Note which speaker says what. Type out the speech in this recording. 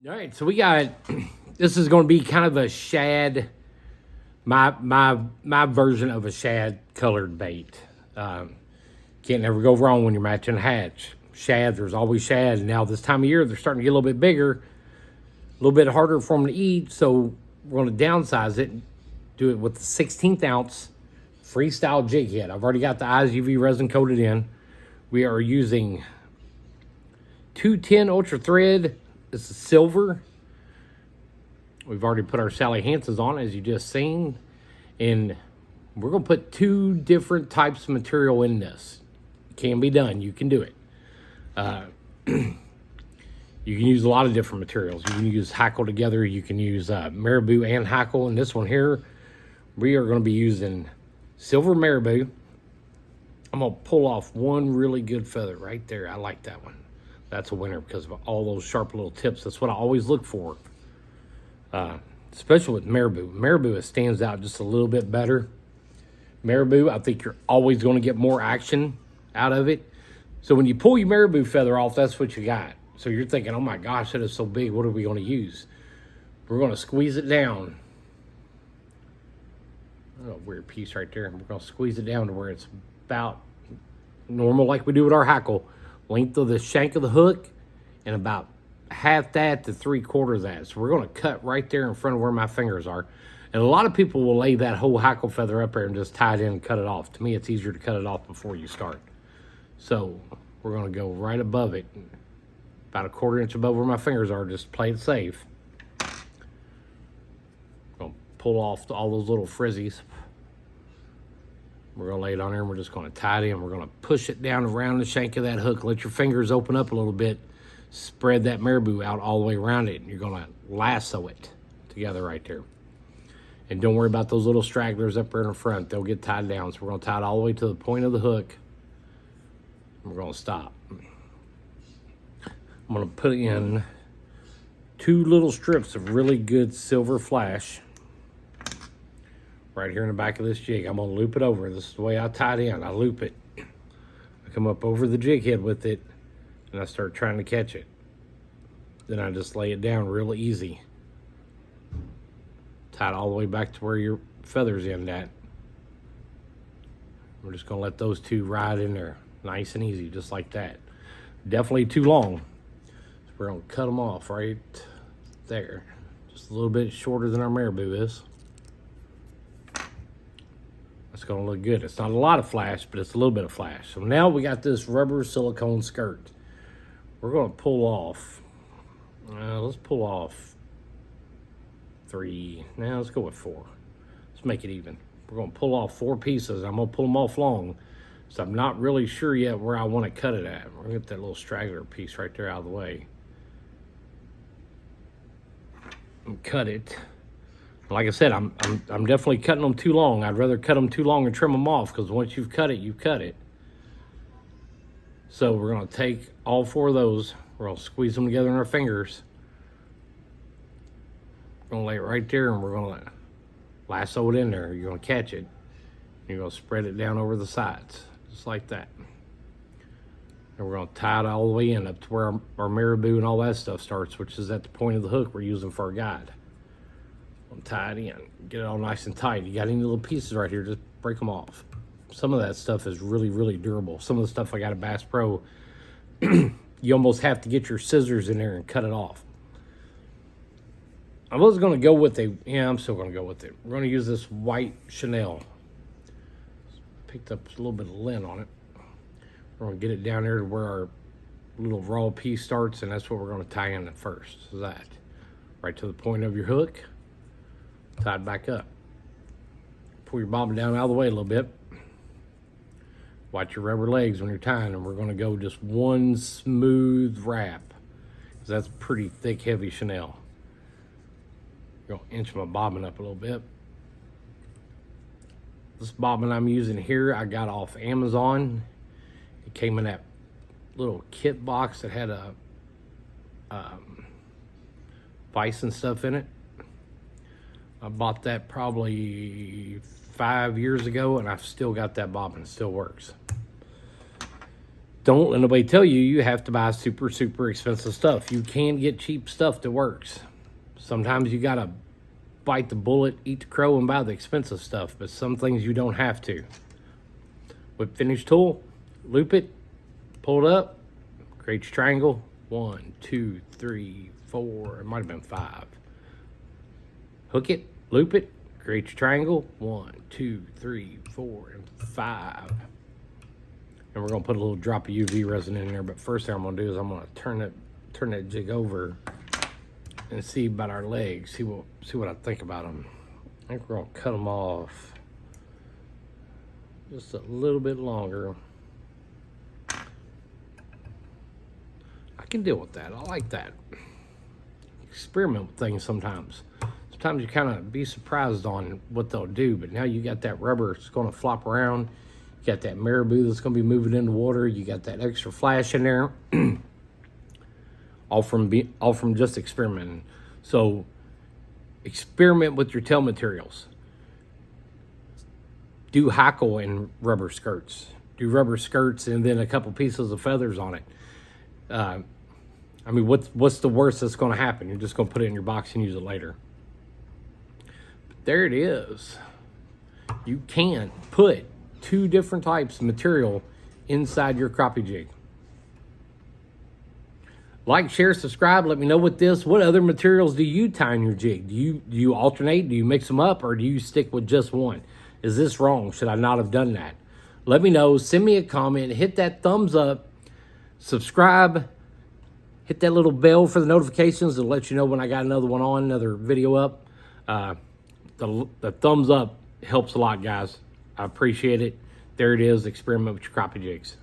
Speaker 1: All right, so we got this is going to be kind of a shad, my version of a shad colored bait. Can't never go wrong when you're matching a hatch. Shad, there's always shad. And now this time of year, they're starting to get a little bit bigger, a little bit harder for them to eat. So we're going to downsize it, do it with the 16th ounce freestyle jig head. I've already got the eyes UV resin coated in. We are using 210 Ultra Thread. This is silver. We've already put our Sally Hansen's on, as you just seen. And we're going to put two different types of material in this. It can be done. You can do it. You can use a lot of different materials. You can use hackle together. You can use marabou and hackle. And this one here, we are going to be using silver marabou. I'm going to pull off one really good feather right there. I like that one. That's a winner because of all those sharp little tips. That's what I always look for, especially with marabou. Marabou, it stands out just a little bit better. Marabou, I think you're always going to get more action out of it. So when you pull your marabou feather off, that's what you got. So you're thinking, oh my gosh, that is so big. What are we going to use? We're going to squeeze it down. Oh, weird piece right there. We're going to squeeze it down to where it's about normal like we do with our hackle. Length of the shank of the hook and about half that to 3/4 of that. So we're going to cut right there in front of where my fingers are. And a lot of people will lay that whole hackle feather up there and just tie it in and cut it off. To me, it's easier to cut it off before you start. So we're going to go right above it, about 1/4 inch above where my fingers are. Just play it safe. Going to pull off all those little frizzies. We're going to lay it on there and we're just going to tie it in. We're going to push it down around the shank of that hook. Let your fingers open up a little bit. Spread that marabou out all the way around it. And you're going to lasso it together right there. And don't worry about those little stragglers up there in the front. They'll get tied down. So we're going to tie it all the way to the point of the hook. And we're going to stop. I'm going to put in 2 little strips of really good silver flash right here in the back of this jig. I'm going to loop it over. This is the way I tie it in. I loop it. I come up over the jig head with it, and I start trying to catch it. Then I just lay it down real easy. Tie it all the way back to where your feathers end at. We're just going to let those 2 ride in there. Nice and easy, just like that. Definitely too long. So we're going to cut them off right there. Just a little bit shorter than our marabou is. It's going to look good. It's not a lot of flash, but it's a little bit of flash. So now we got this rubber silicone skirt. We're going to pull off. Let's pull off 3. Now let's go with 4. Let's make it even. We're going to pull off 4 pieces. I'm going to pull them off long. So I'm not really sure yet where I want to cut it at. We're going to get that little straggler piece right there out of the way. And cut it. Like I said, I'm definitely cutting them too long. I'd rather cut them too long and trim them off because once you've cut it, you've cut it. So we're going to take all 4 of those. We're going to squeeze them together in our fingers. We're going to lay it right there and we're going to lasso it in there. You're going to catch it. You're going to spread it down over the sides, just like that. And we're going to tie it all the way in up to where our marabou and all that stuff starts, which is at the point of the hook we're using for our guide. Tie it in, get it all nice and tight. You got any little pieces right here, just break them off. Some of that stuff is really, really durable. Some of the stuff I got at Bass Pro, you almost have to get your scissors in there and cut it off. I was going to go with I'm still going to go with it. We're going to use this white Chanel. Picked up a little bit of lint on it. We're going to get it down there to where our little raw piece starts, and that's what we're going to tie in at first. So that, right to the point of your hook. Tied back up. Pull your bobbin down out of the way a little bit. Watch your rubber legs when you're tying, and we're going to go just one smooth wrap, because that's pretty thick, heavy Chanel. I'm going to inch my bobbin up a little bit. This bobbin I'm using here, I got off Amazon. It came in that little kit box that had a vise and stuff in it. I bought that probably 5 years ago, and I've still got that bobbin. It still works. don't let nobody tell you you have to buy super, super expensive stuff. You can get cheap stuff that works. Sometimes you got to bite the bullet, eat the crow, and buy the expensive stuff, but some things you don't have to. Whip finish tool, loop it, pull it up, create your triangle. 1, 2, 3, 4, it might have been 5. Hook it, loop it, create your triangle. 1, 2, 3, 4, and 5. And we're gonna put a little drop of UV resin in there, but first thing I'm gonna do is I'm gonna turn that jig over and see about our legs, see what I think about them. I think we're gonna cut them off just a little bit longer. I can deal with that. I like that. Experiment with things sometimes. Sometimes you kind of be surprised on what they'll do, but now you got that rubber, it's gonna flop around. You got that marabou that's gonna be moving in the water. You got that extra flash in there. all from just experimenting. So experiment with your tail materials. Do hackle in rubber skirts. Do rubber skirts and then a couple pieces of feathers on it. I mean, what's the worst that's going to happen? You're just going to put it in your box and use it later. But there it is. You can put 2 different types of material inside your crappie jig. Like, share, subscribe. Let me know what other materials do you tie in your jig? Do you alternate? Do you mix them up, or do you stick with just one? Is this wrong? Should I not have done that? Let me know. Send me a comment. Hit that thumbs up. Subscribe. Hit that little bell for the notifications to let you know when I got another one on, another video up. The thumbs up helps a lot, guys. I appreciate it. There it is. Experiment with your crappie jigs.